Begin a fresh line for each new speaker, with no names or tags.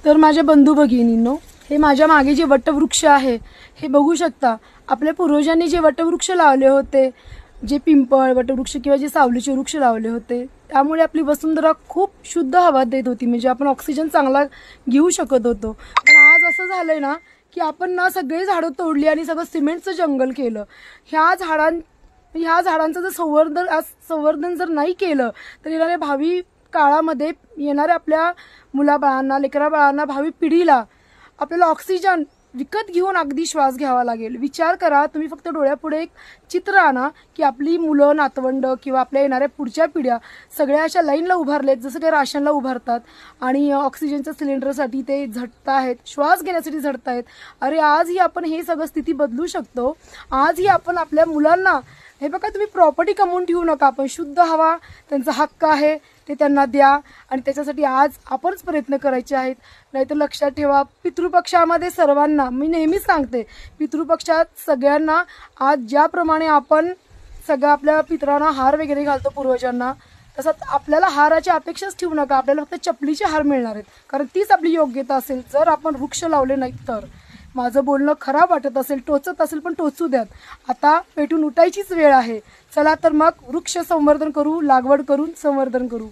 तर माझ्या बंधू भगिनींनो, हे माझ्या मागे जे वटवृक्ष आहे हे बघू शकता. आपल्या पूर्वजांनी जे वटवृक्ष लावले होते, जे पिंपळ वटवृक्ष किंवा जे सावलीचे वृक्ष लावले होते, त्यामुळे आपली वसुंधरा खूप शुद्ध हवा देत होती. म्हणजे आपण ऑक्सिजन चांगला घेऊ शकत होतो. पण आज असं झालंय ना की आपण ना सगळे झाडं तोडली आणि सगळं सिमेंटचं जंगल केलं. ह्या झाडांचं जर संवर्धन जर नाही केलं तर येणाऱ्या भावी काळामध्ये येणाऱ्या आपल्या मुलाबाळांना, लेकराबाळांना, भावी पिढीला आपल्याला ऑक्सिजन विकत घेऊन अगदी श्वास घ्यावा लागेल. विचार करा, तुम्ही फक्त डोळ्यापुढे एक चित्र आणा की आपली मुलं, नातवंड किंवा आपल्या येणाऱ्या पुढच्या पिढ्या सगळ्या अशा लाईनला उभारलेत, जसं काही राशनला उभारतात आणि ऑक्सिजनच्या सिलेंडरसाठी ते झटत आहेत, श्वास घेण्यासाठी झटत आहेत. अरे आजही आपण हे सगळं स्थिती बदलू शकतो. आजही आपण आपल्या मुलांना, हे बघा, तुम्ही प्रॉपर्टी कमवून ठेवू नका, पण शुद्ध हवा त्यांचा हक्क आहे, ते त्यांना द्या आणि त्याच्यासाठी आज आपणच प्रयत्न करायचे आहेत. नाहीतर लक्षात ठेवा, पितृपक्षामध्ये सर्वांना, मी नेहमीच सांगते, पितृपक्षात सगळ्यांना आज ज्याप्रमाणे आपण सगळं आपल्या पितरांना हार वगैरे घालतो पूर्वजांना, तसंच आपल्याला हाराची अपेक्षाच ठेवू नका. आपल्याला फक्त चपलीचे हार मिळणार आहेत, कारण तीच आपली योग्यता असेल. जर आपण वृक्ष लावले नाहीत तर. माझं बोलणं खराब वाटत असेल, टोचत असेल, पण टोचू द्यात. आता पेटून उठायचीच वेळ आहे. चला तर मग वृक्ष संवर्धन करू, लागवड करून संवर्धन करू.